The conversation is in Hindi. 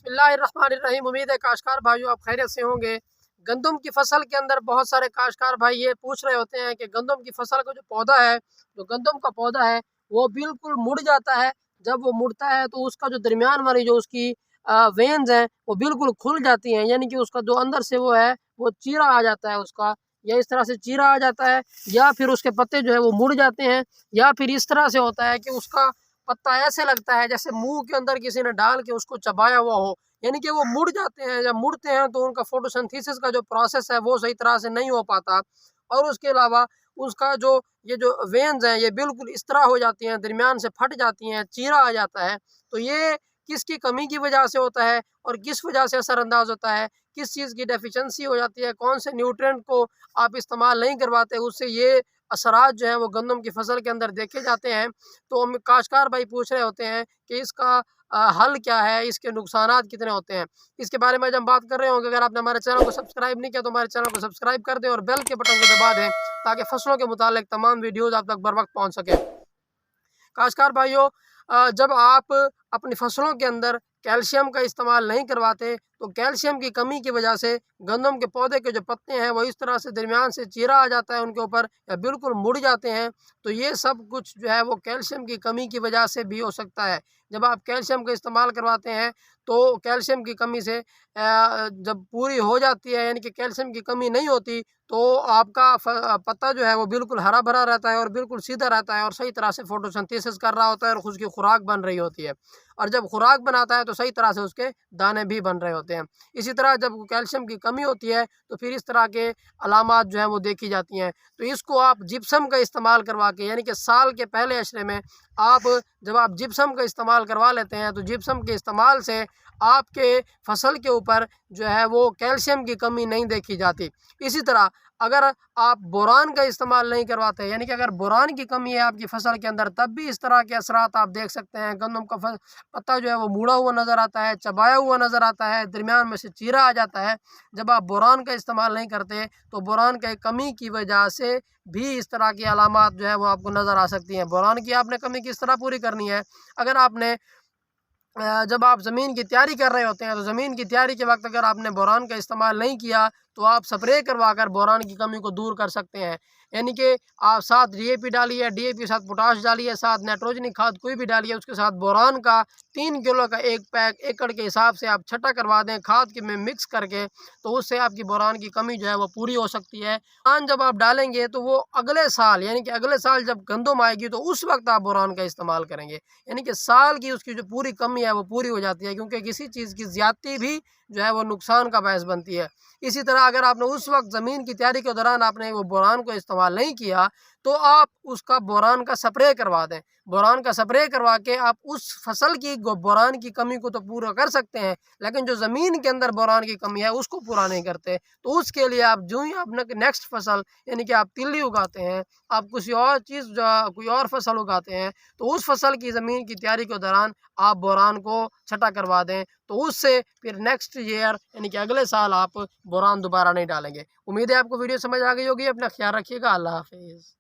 बिस्मिल्लाहिर्रहमानिर्रहीम। उम्मीद है काश्तकार भाइयों आप खैरियत से होंगे। गंदम की फसल के अंदर बहुत सारे काश्तकार भाई ये पूछ रहे होते हैं कि गंदम की फसल का जो पौधा है, जो गंदम का पौधा है, वो बिल्कुल मुड़ जाता है। जब वो मुड़ता है तो उसका जो दरमियान वाली जो उसकी वेन्स हैं वो बिल्कुल खुल जाती हैं, यानी कि उसका जो अंदर से वो है वो चीरा आ जाता है उसका, या इस तरह से चीरा आ जाता है, या फिर उसके पत्ते जो है वो मुड़ जाते हैं, या फिर इस तरह से होता है कि उसका पत्ता ऐसे लगता है जैसे मुंह के अंदर किसी ने डाल के उसको चबाया हुआ हो, यानी कि वो मुड़ जाते हैं। जब मुड़ते हैं तो उनका फोटोसिंथेसिस का जो प्रोसेस है वो सही तरह से नहीं हो पाता, और उसके अलावा उसका जो ये जो वेन्स हैं ये बिल्कुल इस तरह हो जाती हैं, दरमियान से फट जाती हैं, चीरा आ जाता है। तो ये किसकी कमी की वजह से होता है और किस वजह से असरअंदाज होता है, किस चीज़ की डेफिशिएंसी हो जाती है, कौन से न्यूट्रिएंट को आप इस्तेमाल नहीं करवाते, उससे ये असरात जो है वो गंदम की फसल के अंदर देखे जाते हैं। तो हम काश्तकार भाई पूछ रहे होते हैं कि इसका हल क्या है, इसके नुकसानात कितने होते हैं। इसके बारे में जब हम बात कर रहे होंगे, अगर आपने हमारे चैनल को सब्सक्राइब नहीं किया तो हमारे चैनल को सब्सक्राइब कर दें और बेल के बटन को दबा दें, ताकि फसलों के मुतालिक तमाम वीडियोज़ आप तक बर वक्त पहुँच सकें। काश्तकार भाइयों, जब आप अपनी फसलों के अंदर कैल्शियम का इस्तेमाल नहीं करवाते तो कैल्शियम की कमी की वजह से गंदम के पौधे के जो पत्ते हैं वो इस तरह से दरमियान से चीरा आ जाता है उनके ऊपर, या बिल्कुल मुड़ जाते हैं। तो ये सब कुछ जो है वो कैल्शियम की कमी की वजह से भी हो सकता है। जब आप कैल्शियम का इस्तेमाल करवाते हैं तो कैल्शियम की कमी से जब पूरी हो जाती है, यानी कि कैल्शियम की कमी नहीं होती, तो आपका पत्ता जो है वो बिल्कुल हरा भरा रहता है और बिल्कुल सीधा रहता है और सही तरह से फोटोसिंथेसिस कर रहा होता है और उसकी खुराक बन रही होती है। और जब खुराक बनाता है तो सही तरह से उसके दाने भी बन रहे होते हैं। इसी तरह जब कैल्शियम की कमी होती है तो फिर इस तरह के अलामात जो हैं वो देखी जाती हैं। तो इसको आप जिप्सम का इस्तेमाल करवा के, यानी कि साल के पहले अशरे में आप जब आप जिप्सम का इस्तेमाल करवा लेते हैं तो जिप्सम के इस्तेमाल से आपके फसल के ऊपर जो है वो कैल्शियम की कमी नहीं देखी जाती। इसी तरह अगर आप बोरान का इस्तेमाल नहीं करवाते, यानी कि अगर बोरान की कमी है आपकी फसल के अंदर, तब भी इस तरह के असरात आप देख सकते हैं। गंदम का पत्ता जो है वो मुड़ा हुआ नज़र आता है, चबाया हुआ नज़र आता है, दरमियान में से चीरा आ जाता है। जब आप बोरान का इस्तेमाल नहीं करते तो बोरान की कमी की वजह से भी इस तरह की अलामात जो है वो आपको नज़र आ सकती हैं। बोरान की आपने कमी किस तरह पूरी करनी है, अगर आपने जब आप ज़मीन की तैयारी कर रहे होते हैं तो ज़मीन की तैयारी के वक्त अगर आपने बोरान का इस्तेमाल नहीं किया तो आप स्प्रे करवा कर बोरान की कमी को दूर कर सकते हैं। यानी कि आप साथ डीएपी डालिए, डीएपी के साथ पोटाश डालिए, साथ नाइट्रोजनिक खाद कोई भी डालिए, उसके साथ बोरान का 3 किलो का एक पैक एकड़ के हिसाब से आप छटा करवा दें खाद के में मिक्स करके, तो उससे आपकी बोरान की कमी जो है वो पूरी हो सकती है। बोरान जब आप डालेंगे तो वो अगले साल, यानी कि अगले साल जब गंदम आएगी तो उस वक्त आप बोरान का इस्तेमाल करेंगे, यानी कि साल की उसकी जो पूरी कमी है वो पूरी हो जाती है, क्योंकि किसी चीज़ की ज़्यादती भी जो है वो नुकसान का बायस बनती है। इसी तरह अगर आपने उस वक्त ज़मीन की तैयारी के दौरान आपने वो बोरान को इस्तेमाल नहीं किया तो आप उसका बोरान का स्प्रे करवा दें। बोरान का स्प्रे करवा के आप उस फसल की बोरान की कमी को तो पूरा कर सकते हैं, लेकिन जो ज़मीन के अंदर बोरान की कमी है उसको पूरा नहीं करते। तो उसके लिए आप जो ही अपना नेक्स्ट फसल, यानी कि आप तिल्ली उगाते हैं, आप किसी और चीज़ कोई और फसल उगाते हैं, तो उस फसल की ज़मीन की तैयारी के दौरान आप बोरान को छटा करवा दें, तो उससे फिर नेक्स्ट ईयर, यानी कि अगले साल आप बोरान दोबारा नहीं डालेंगे। उम्मीद है आपको वीडियो समझ आ गई होगी। अपना ख्याल रखिएगा। अल्लाह हाफ़िज़।